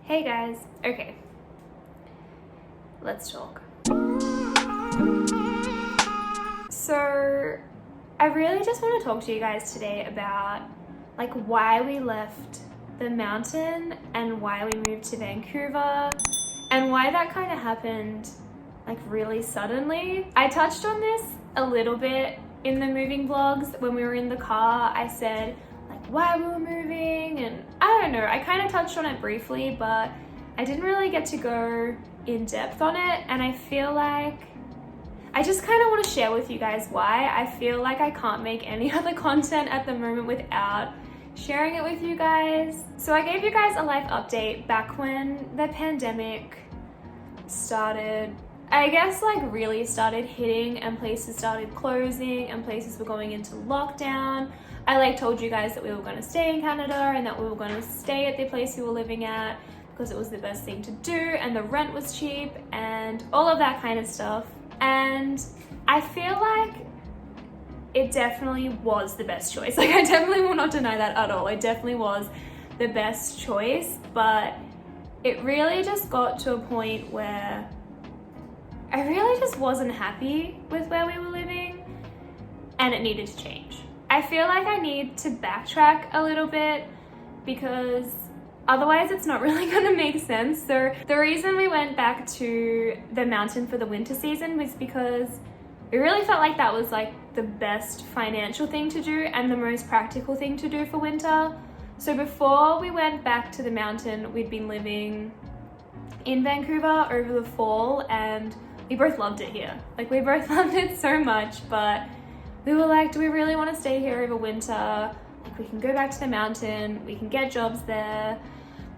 Hey guys, okay, let's talk. So I really just want to talk to you guys today about like why we left the mountain and why we moved to Vancouver and why that kind of happened like really suddenly. I touched on this a little bit in the moving vlogs when we were in the car. I said like why we were moving, and I don't know, I kind of touched on it briefly, but I didn't really get to go in depth on it, and I feel like I just kind of want to share with you guys why. I feel like I can't make any other content at the moment without sharing it with you guys. So I gave you guys a life update back when the pandemic started, I guess, like really started hitting and places started closing and places were going into lockdown. I like told you guys that we were going to stay in Canada and that we were going to stay at the place we were living at because it was the best thing to do and the rent was cheap and all of that kind of stuff. And I feel like it definitely was the best choice. Like I definitely will not deny that at all. It definitely was the best choice, but it really just got to a point where I really just wasn't happy with where we were living and it needed to change. I feel like I need to backtrack a little bit because otherwise it's not really gonna make sense. So the reason we went back to the mountain for the winter season was because we really felt like that was like the best financial thing to do and the most practical thing to do for winter. So before we went back to the mountain, we'd been living in Vancouver over the fall and we both loved it here. Like we both loved it so much, but we were like, do we really want to stay here over winter? Like we can go back to the mountain, we can get jobs there,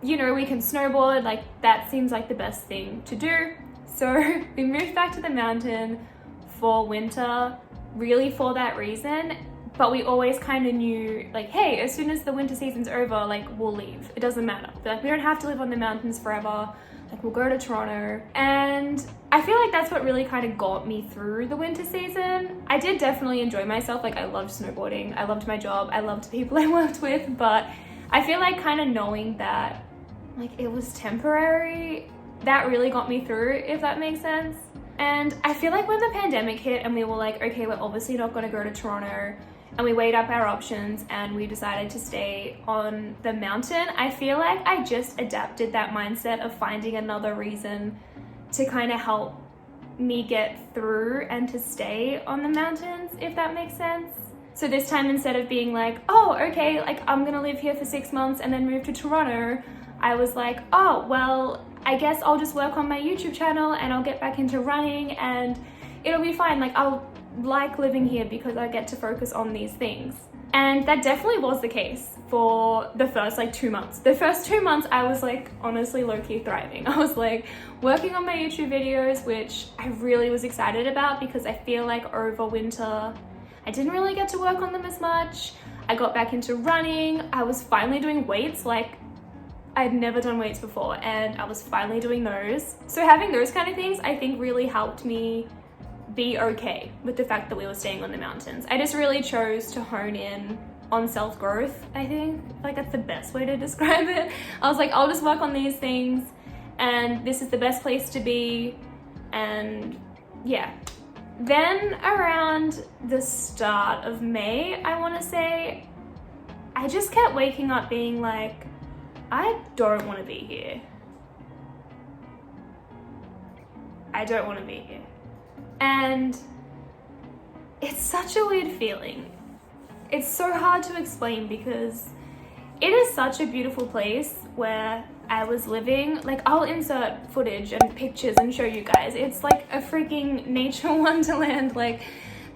you know, we can snowboard, like that seems like the best thing to do. So we moved back to the mountain for winter, really for that reason. But we always kind of knew like, hey, as soon as the winter season's over, like we'll leave. It doesn't matter. Like we don't have to live on the mountains forever. Like we'll go to Toronto. And I feel like that's what really kind of got me through the winter season. I did definitely enjoy myself. Like I loved snowboarding. I loved my job. I loved the people I worked with. But I feel like kind of knowing that like it was temporary, that really got me through, if that makes sense. And I feel like when the pandemic hit and we were like, okay, we're obviously not going to go to Toronto, and we weighed up our options and we decided to stay on the mountain, I feel like I just adapted that mindset of finding another reason to kind of help me get through and to stay on the mountains, if that makes sense. So this time, instead of being like, oh, okay, like I'm gonna live here for 6 months and then move to Toronto, I was like, oh, well, I guess I'll just work on my YouTube channel and I'll get back into running and it'll be fine. Like I'll like living here because I get to focus on these things. And that definitely was the case for the first like 2 months. The first 2 months I was like honestly low-key thriving. I was like working on my YouTube videos, which I really was excited about because I feel like over winter I didn't really get to work on them as much. I got back into running. I was finally doing weights. Like I'd never done weights before and I was finally doing those. So having those kind of things I think really helped me be okay with the fact that we were staying on the mountains. I just really chose to hone in on self-growth, I think. Like that's the best way to describe it. I was like, I'll just work on these things and this is the best place to be, and yeah. Then around the start of May, I want to say, I just kept waking up being like, I don't want to be here. I don't want to be here. And it's such a weird feeling. It's so hard to explain because it is such a beautiful place where I was living. Like I'll insert footage and pictures and show you guys. It's like a freaking nature wonderland. Like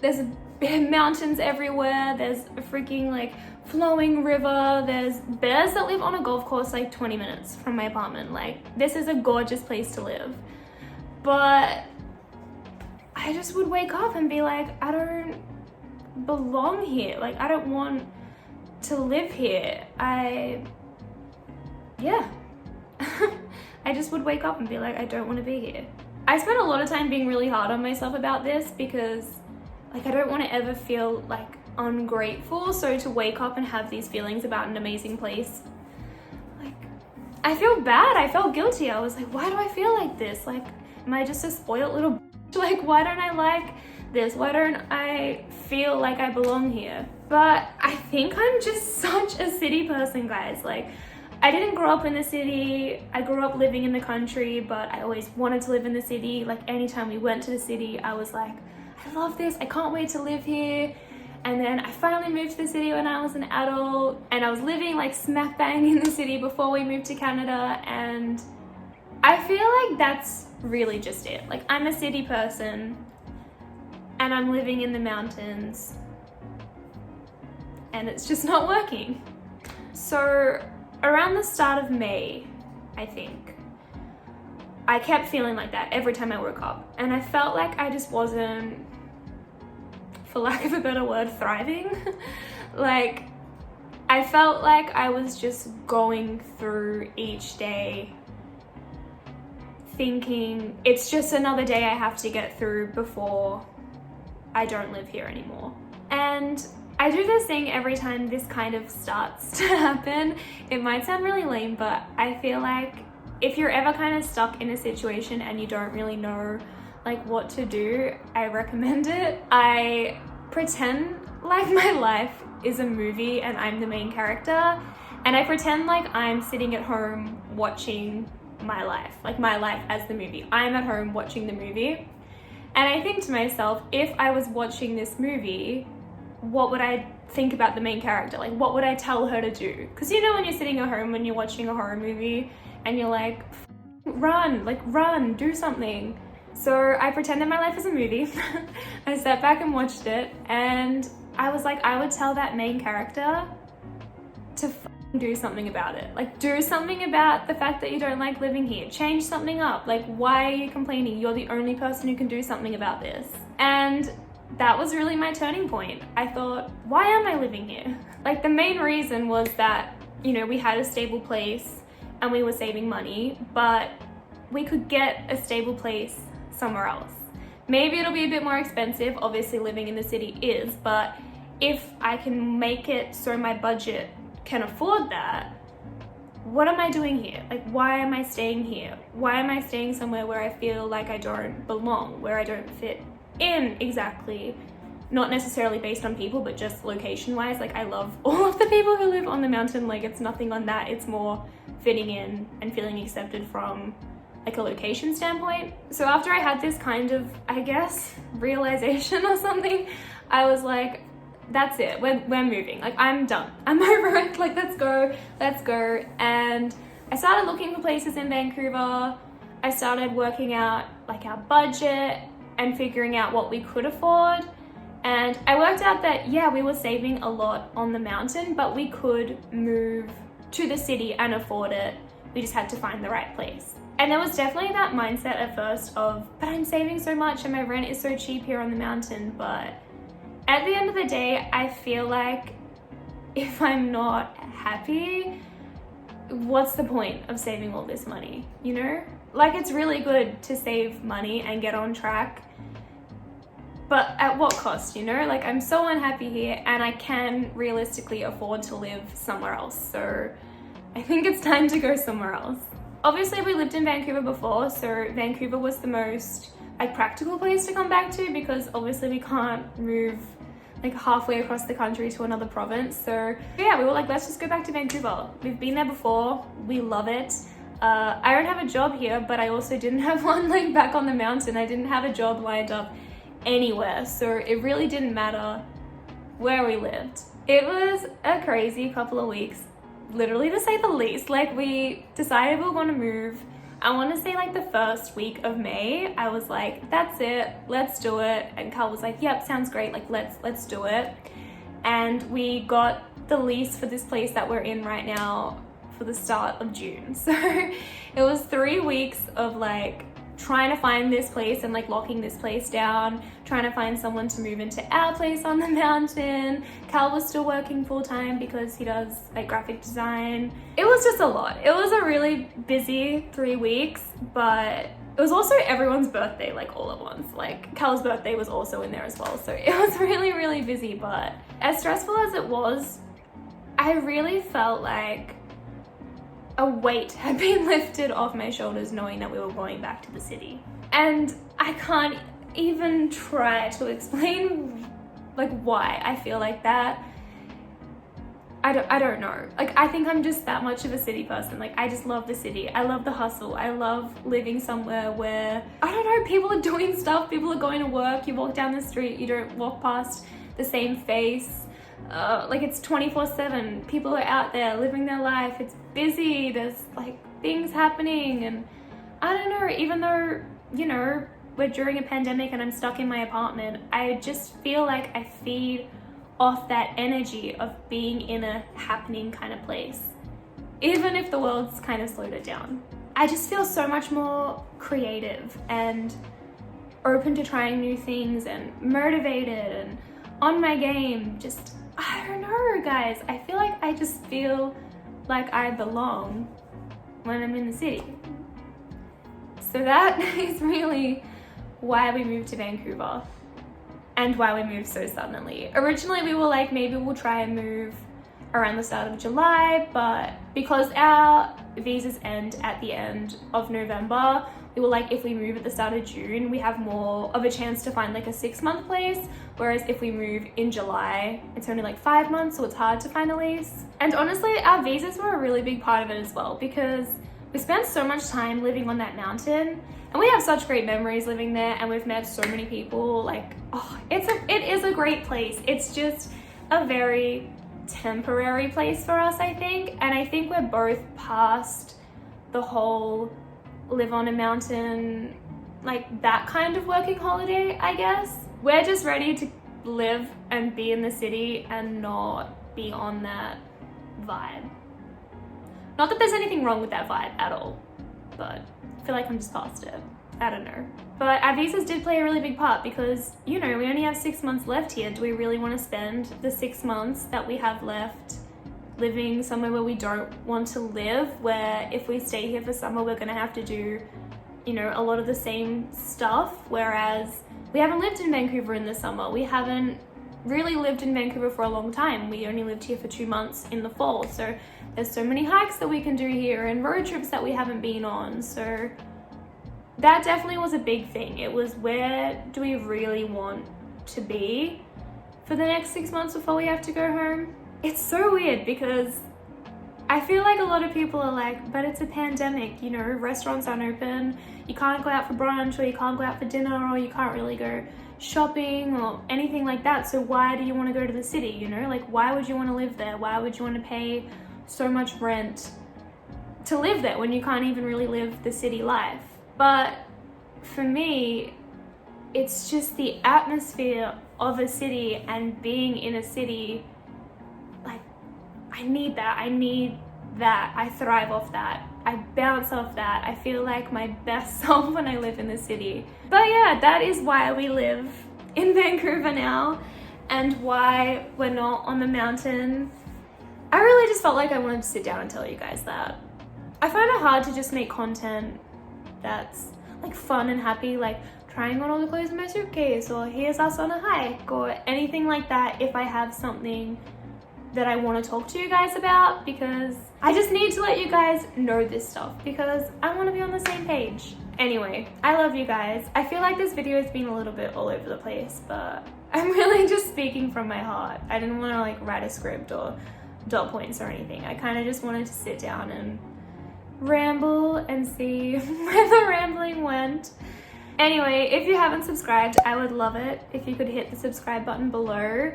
there's mountains everywhere. There's a freaking like flowing river. There's bears that live on a golf course like 20 minutes from my apartment. Like this is a gorgeous place to live. But I just would wake up and be like, I don't belong here. Like I don't want to live here. Yeah. I just would wake up and be like, I don't want to be here. I spent a lot of time being really hard on myself about this because like I don't want to ever feel like ungrateful. So to wake up and have these feelings about an amazing place, like I feel bad. I felt guilty. I was like, why do I feel like this? Like, am I just a spoiled little bitch? Like, why don't I like this? Why don't I feel like I belong here? But I think I'm just such a city person, guys. Like, I didn't grow up in the city. I grew up living in the country, but I always wanted to live in the city. Like, anytime we went to the city, I was like, I love this. I can't wait to live here. And then I finally moved to the city when I was an adult, and I was living like smack bang in the city before we moved to Canada. And I feel like that's really just it. Like, I'm a city person and I'm living in the mountains and it's just not working. So around the start of May, I think, I kept feeling like that every time I woke up, and I felt like I just wasn't, for lack of a better word, thriving. Like, I felt like I was just going through each day thinking it's just another day I have to get through before I don't live here anymore. And I do this thing every time this kind of starts to happen. It might sound really lame, but I feel like if you're ever kind of stuck in a situation and you don't really know like what to do, I recommend it. I pretend like my life is a movie and I'm the main character, and I pretend like I'm sitting at home watching my life, like my life as the movie. I'm at home watching the movie, and I think to myself, if I was watching this movie, what would I think about the main character? Like, what would I tell her to do? Because you know when you're sitting at home when you're watching a horror movie and you're like, run, do something. So I pretended my life was a movie. I sat back and watched it, and I was like, I would tell that main character to do something about it. Like, do something about the fact that you don't like living here. Change something up. Like, why are you complaining? You're the only person who can do something about this. And that was really my turning point. I thought, why am I living here? Like, the main reason was that, you know, we had a stable place and we were saving money, but we could get a stable place somewhere else. Maybe it'll be a bit more expensive, obviously living in the city is, but if I can make it so my budget can afford that, what am I doing here? Like, why am I staying here? Why am I staying somewhere where I feel like I don't belong, where I don't fit in exactly? Not necessarily based on people, but just location wise. Like, I love all of the people who live on the mountain. Like, it's nothing on that. It's more fitting in and feeling accepted from like a location standpoint. So after I had this kind of, I guess, realization or something, I was like, that's it, we're moving. Like, I'm done, I'm over it. Like, let's go. And I started looking for places in Vancouver. I started working out like our budget and figuring out what we could afford. And I worked out that, yeah, we were saving a lot on the mountain, but we could move to the city and afford it. We just had to find the right place. And there was definitely that mindset at first of, but I'm saving so much and my rent is so cheap here on the mountain. But at the end of the day, I feel like if I'm not happy, what's the point of saving all this money, you know? Like, it's really good to save money and get on track, but at what cost, you know? Like, I'm so unhappy here and I can realistically afford to live somewhere else. So I think it's time to go somewhere else. Obviously, we lived in Vancouver before, so Vancouver was the most like practical place to come back to, because obviously we can't move like halfway across the country to another province. So yeah, we were like, let's just go back to Vancouver. We've been there before, we love it. I don't have a job here, but I also didn't have one like back on the mountain. I didn't have a job lined up anywhere, so it really didn't matter where we lived. It was a crazy couple of weeks, literally to say the least. Like, we decided we were going to move. I want to say like the first week of May, I was like, that's it, let's do it. And Carl was like, yep, sounds great, like let's do it. And we got the lease for this place that we're in right now for the start of June. So it was 3 weeks of like trying to find this place and like locking this place down, trying to find someone to move into our place on the mountain. Cal was still working full-time because he does like graphic design. It was just a lot. It was a really busy 3 weeks, but it was also everyone's birthday like all at once. Like, Cal's birthday was also in there as well. So it was really, really busy, but as stressful as it was, I really felt like a weight had been lifted off my shoulders knowing that we were going back to the city. And I can't even try to explain like why I feel like that. I don't know. Like, I think I'm just that much of a city person. Like, I just love the city. I love the hustle. I love living somewhere where, I don't know, people are doing stuff. People are going to work. You walk down the street, you don't walk past the same face. Like, it's 24/7. People are out there living their life. It's busy. There's like things happening. And I don't know, even though, you know, we're during a pandemic and I'm stuck in my apartment, I just feel like I feed off that energy of being in a happening kind of place, even if the world's kind of slowed it down. I just feel so much more creative and open to trying new things and motivated and on my game. Just, I don't know, guys. I feel like I just feel like I belong when I'm in the city. So that is really why we moved to Vancouver. And why we moved so suddenly. Originally we were like, maybe we'll try and move around the start of July, but because our visas end at the end of November, we were like, if we move at the start of June, we have more of a chance to find like a 6-month place. Whereas if we move in July, it's only like 5 months, so it's hard to find a lease. And honestly, our visas were a really big part of it as well, because we spent so much time living on that mountain. And we have such great memories living there, and we've met so many people. Like, oh, it is a great place. It's just a very temporary place for us, I think. And I think we're both past the whole live on a mountain, like that kind of working holiday, I guess. We're just ready to live and be in the city and not be on that vibe. Not that there's anything wrong with that vibe at all, but I feel like I'm just past it. I don't know. But our visas did play a really big part because, you know, we only have 6 months left here. Do we really want to spend the 6 months that we have left living somewhere where we don't want to live, where if we stay here for summer, we're going to have to do, you know, a lot of the same stuff, whereas we haven't lived in Vancouver in the summer. We haven't really lived in Vancouver for a long time. We only lived here for 2 months in the fall. So there's so many hikes that we can do here and road trips that we haven't been on. So that definitely was a big thing. It was, where do we really want to be for the next 6 months before we have to go home? It's so weird because I feel like a lot of people are like, but it's a pandemic, you know, restaurants aren't open, you can't go out for brunch, or you can't go out for dinner, or you can't really go shopping or anything like that. So why do you want to go to the city, you know? Like, why would you want to live there? Why would you want to pay so much rent to live there when you can't even really live the city life? But for me, it's just the atmosphere of a city and being in a city. Like, I need that. I thrive off that. I bounce off that. I feel like my best self when I live in the city. But yeah, that is why we live in Vancouver now and why we're not on the mountain. I really just felt like I wanted to sit down and tell you guys that. I find it hard to just make content that's like fun and happy, like trying on all the clothes in my suitcase, or here's us on a hike, or anything like that, if I have something that I want to talk to you guys about, because I just need to let you guys know this stuff because I want to be on the same page. Anyway, I love you guys. I feel like this video has been a little bit all over the place, but I'm really just speaking from my heart. I didn't want to like write a script or dot points or anything. I kind of just wanted to sit down and ramble and see where the rambling went. Anyway, if you haven't subscribed, I would love it if you could hit the subscribe button below.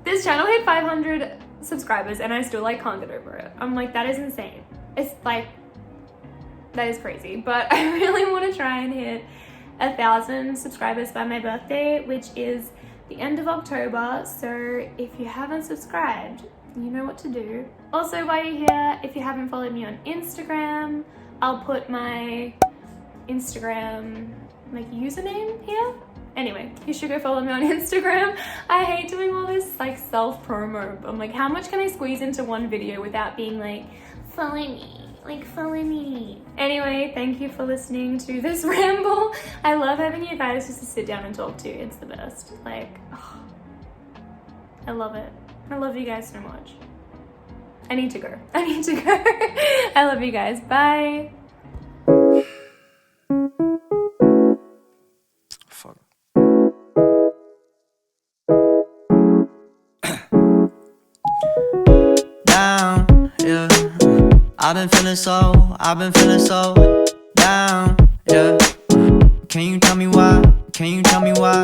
This channel hit 500 subscribers and I still like can't get over it. I'm like, that is insane. It's like, that is crazy. But I really want to try and hit 1,000 subscribers by my birthday, which is the end of October. So if you haven't subscribed, you know what to do. Also, while you're here, if you haven't followed me on Instagram, I'll put my Instagram like username here. Anyway, you should go follow me on Instagram. I hate doing all this like self-promo. I'm like, how much can I squeeze into one video without being like, follow me, like follow me. Anyway, thank you for listening to this ramble. I love having you guys just to sit down and talk to. It's the best. Like, oh, I love it. I love you guys so much. I need to go. I need to go. I love you guys. Bye. Fuck. Down, yeah. I've been feeling so down, yeah. Can you tell me why? Can you tell me why?